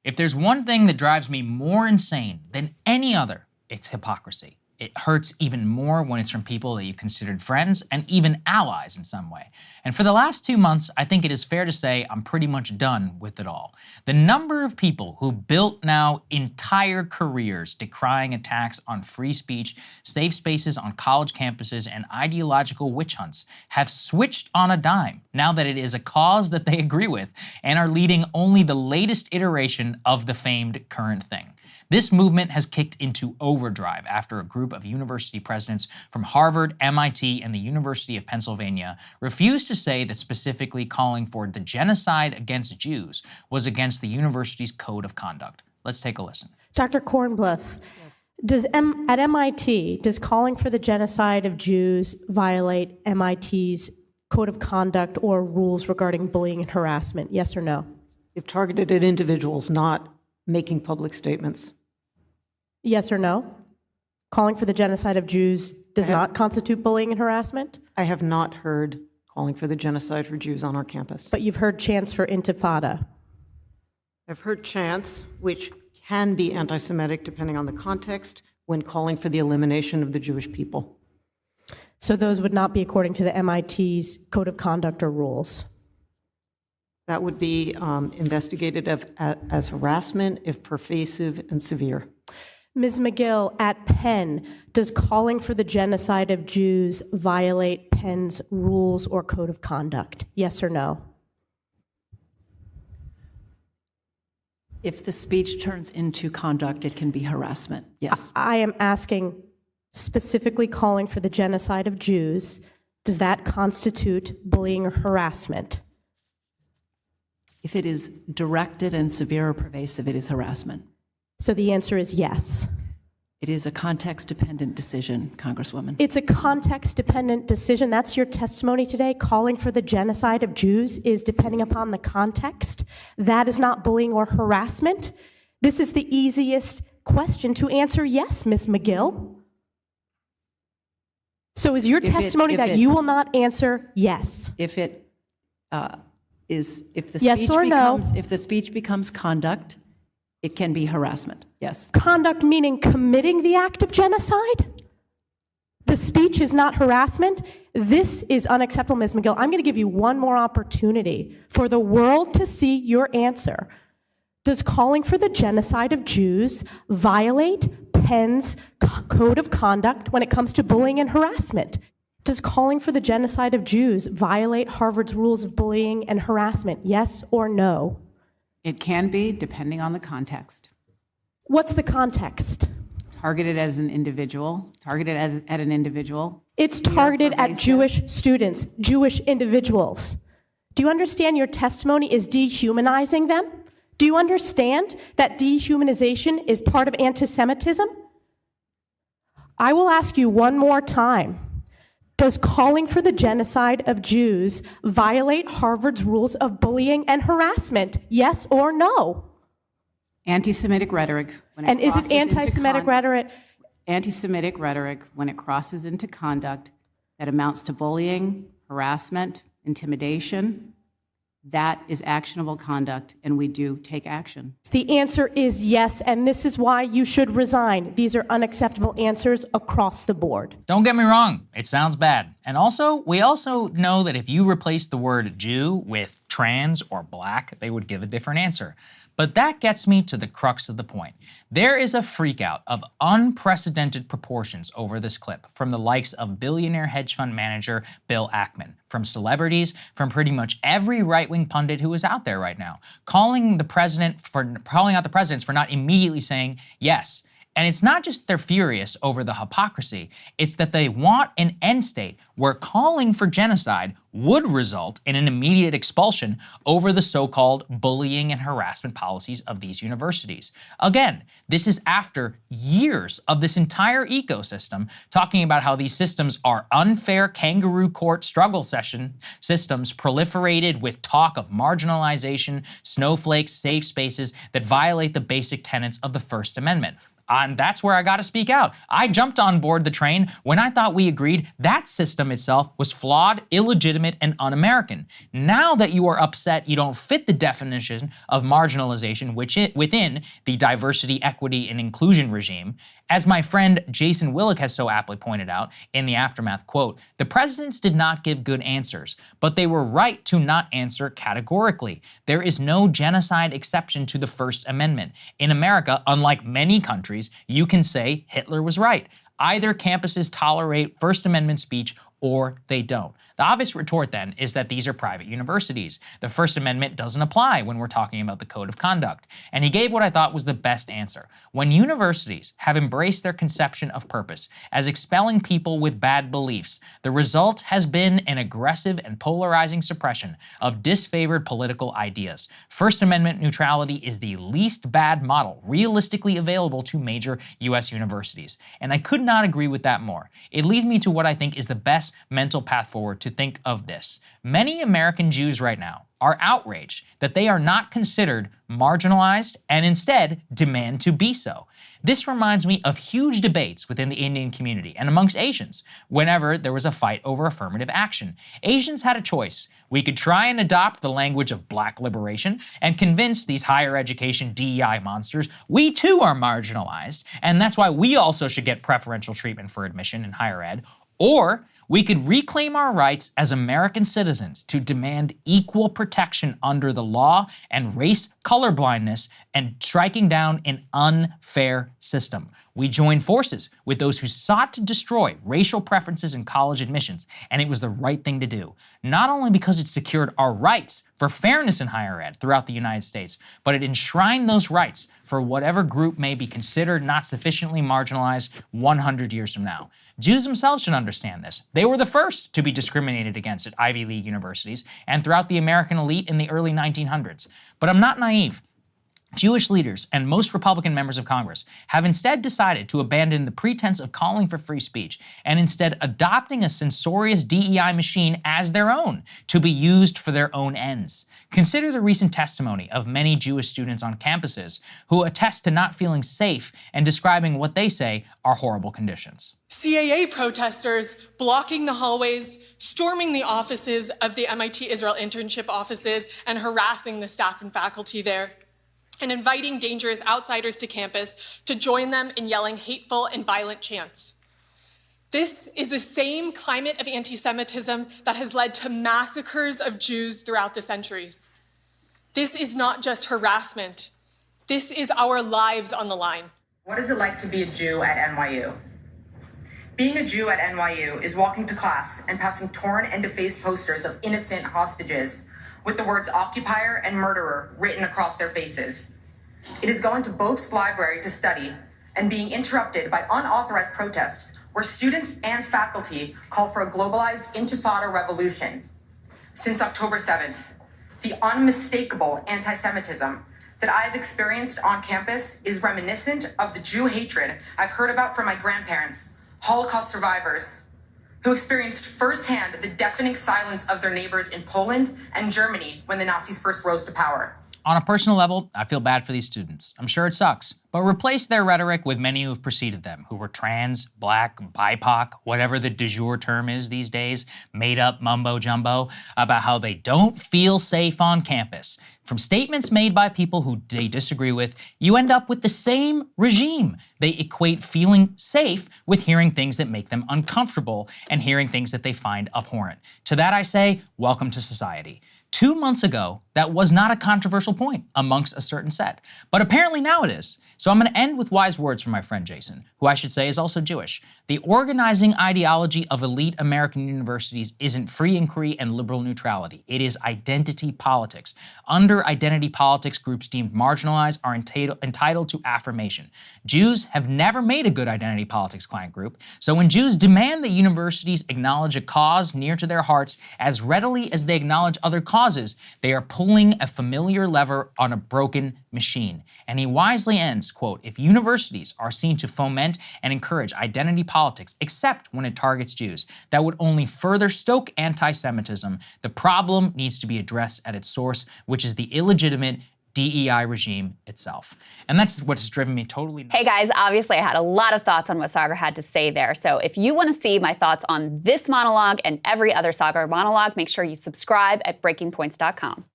If there's one thing that drives me more insane than any other, it's hypocrisy. It hurts even more when it's from people that you considered friends and even allies in some way. And for the last 2 months, I think it is fair to say I'm pretty much done with it all. The number of people who built now entire careers decrying attacks on free speech, safe spaces on college campuses, and ideological witch hunts have switched on a dime now that it is a cause that they agree with and are leading only the latest iteration of the famed current thing. This movement has kicked into overdrive after a group of university presidents from Harvard, MIT, and the University of Pennsylvania refused to say that specifically calling for the genocide against Jews was against the university's code of conduct. Let's take a listen. Dr. Kornbluth, yes. At MIT, does calling for the genocide of Jews violate MIT's code of conduct or rules regarding bullying and harassment? Yes or no? If targeted at individuals, not making public statements. Yes or no? Calling for the genocide of Jews does not constitute bullying and harassment? I have not heard calling for the genocide for Jews on our campus. But you've heard chants for intifada. I've heard chants, which can be anti-Semitic depending on the context, when calling for the elimination of the Jewish people. So those would not be according to the MIT's code of conduct or rules? That would be investigated as harassment if pervasive and severe. Ms. McGill, at Penn, does calling for the genocide of Jews violate Penn's rules or code of conduct? Yes or no? If the speech turns into conduct, it can be harassment, yes. I am asking specifically calling for the genocide of Jews. Does that constitute bullying or harassment? If it is directed and severe or pervasive, it is harassment. So the answer is yes. It is a context-dependent decision, Congresswoman. It's a context-dependent decision. That's your testimony today. Calling for the genocide of Jews is depending upon the context. That is not bullying or harassment. This is the easiest question to answer yes, Ms. McGill. So is your testimony that you will not answer yes? If it if the yes speech or becomes no? if the speech becomes conduct, it can be harassment, yes. Conduct meaning committing the act of genocide? The speech is not harassment? This is unacceptable, Ms. McGill. I'm going to give you one more opportunity for the world to see your answer. Does calling for the genocide of Jews violate Penn's code of conduct when it comes to bullying and harassment? Does calling for the genocide of Jews violate Harvard's rules of bullying and harassment? Yes or no? It can be, depending on the context. What's the context? Targeted as an individual, targeted at an individual. It's targeted at Jewish students, Jewish individuals. Do you understand your testimony is dehumanizing them? Do you understand that dehumanization is part of anti-Semitism? I will ask you one more time. Does calling for the genocide of Jews violate Harvard's rules of bullying and harassment? Yes or no? Anti-Semitic rhetoric. And is it anti-Semitic rhetoric? Anti-Semitic rhetoric, when it crosses into conduct that amounts to bullying, harassment, intimidation, that is actionable conduct, and we do take action. The answer is yes, and this is why you should resign. These are unacceptable answers across the board. Don't get me wrong, it sounds bad. And also, we also know that if you replace the word Jew with trans or black, they would give a different answer. But that gets me to the crux of the point. There is a freakout of unprecedented proportions over this clip from the likes of billionaire hedge fund manager Bill Ackman, from celebrities, from pretty much every right-wing pundit who is out there right now, calling out the presidents for not immediately saying yes. And it's not just they're furious over the hypocrisy, it's that they want an end state where calling for genocide would result in an immediate expulsion over the so-called bullying and harassment policies of these universities. Again, this is after years of this entire ecosystem talking about how these systems are unfair kangaroo court struggle systems proliferated with talk of marginalization, snowflakes, safe spaces that violate the basic tenets of the First Amendment. And that's where I gotta speak out. I jumped on board the train when I thought we agreed that system itself was flawed, illegitimate, and un-American. Now that you are upset you don't fit the definition of marginalization within the diversity, equity, and inclusion regime, as my friend Jason Willick has so aptly pointed out in the Aftermath, quote, "The presidents did not give good answers, but they were right to not answer categorically. There is no genocide exception to the First Amendment. In America, unlike many countries, you can say Hitler was right. Either campuses tolerate First Amendment speech or they don't." The obvious retort then is that these are private universities. The First Amendment doesn't apply when we're talking about the code of conduct. And he gave what I thought was the best answer. When universities have embraced their conception of purpose as expelling people with bad beliefs, the result has been an aggressive and polarizing suppression of disfavored political ideas. First Amendment neutrality is the least bad model realistically available to major US universities. And I could not agree with that more. It leads me to what I think is the best mental path forward to think of this. Many American Jews right now are outraged that they are not considered marginalized and instead demand to be so. This reminds me of huge debates within the Indian community and amongst Asians whenever there was a fight over affirmative action. Asians had a choice. We could try and adopt the language of black liberation and convince these higher education DEI monsters we too are marginalized, and that's why we also should get preferential treatment for admission in higher ed. Or we could reclaim our rights as American citizens to demand equal protection under the law and race colorblindness and striking down an unfair system. We joined forces with those who sought to destroy racial preferences in college admissions, and it was the right thing to do. Not only because it secured our rights for fairness in higher ed throughout the United States, but it enshrined those rights for whatever group may be considered not sufficiently marginalized 100 years from now. Jews themselves should understand this. They were the first to be discriminated against at Ivy League universities and throughout the American elite in the early 1900s. But I'm not naive. Jewish leaders and most Republican members of Congress have instead decided to abandon the pretense of calling for free speech and instead adopting a censorious DEI machine as their own to be used for their own ends. Consider the recent testimony of many Jewish students on campuses who attest to not feeling safe and describing what they say are horrible conditions. CAA protesters blocking the hallways, storming the offices of the MIT Israel internship offices, and harassing the staff and faculty there, and inviting dangerous outsiders to campus to join them in yelling hateful and violent chants. This is the same climate of anti-Semitism that has led to massacres of Jews throughout the centuries. This is not just harassment. This is our lives on the line. What is it like to be a Jew at NYU? Being a Jew at NYU is walking to class and passing torn and defaced posters of innocent hostages with the words occupier and murderer written across their faces. It is going to Boak's library to study and being interrupted by unauthorized protests where students and faculty call for a globalized intifada revolution. Since October 7th, the unmistakable anti-Semitism that I've experienced on campus is reminiscent of the Jew hatred I've heard about from my grandparents, Holocaust survivors, who experienced firsthand the deafening silence of their neighbors in Poland and Germany when the Nazis first rose to power. On a personal level, I feel bad for these students. I'm sure it sucks. But replace their rhetoric with many who have preceded them, who were trans, black, BIPOC, whatever the du jour term is these days, made up mumbo jumbo, about how they don't feel safe on campus. From statements made by people who they disagree with, you end up with the same regime. They equate feeling safe with hearing things that make them uncomfortable and hearing things that they find abhorrent. To that I say, welcome to society. 2 months ago, that was not a controversial point amongst a certain set, but apparently now it is. So I'm going to end with wise words from my friend Jason, who I should say is also Jewish. The organizing ideology of elite American universities isn't free inquiry and liberal neutrality. It is identity politics. Under identity politics, groups deemed marginalized are entitled to affirmation. Jews have never made a good identity politics client group, so when Jews demand that universities acknowledge a cause near to their hearts as readily as they acknowledge other causes, they are pulling a familiar lever on a broken machine. And he wisely ends, quote, "If universities are seen to foment and encourage identity politics, except when it targets Jews, that would only further stoke anti-Semitism. The problem needs to be addressed at its source, which is the illegitimate DEI regime itself. And that's what has driven me totally nuts. Hey guys, obviously I had a lot of thoughts on what Saagar had to say there. So if you want to see my thoughts on this monologue and every other Saagar monologue, make sure you subscribe at breakingpoints.com.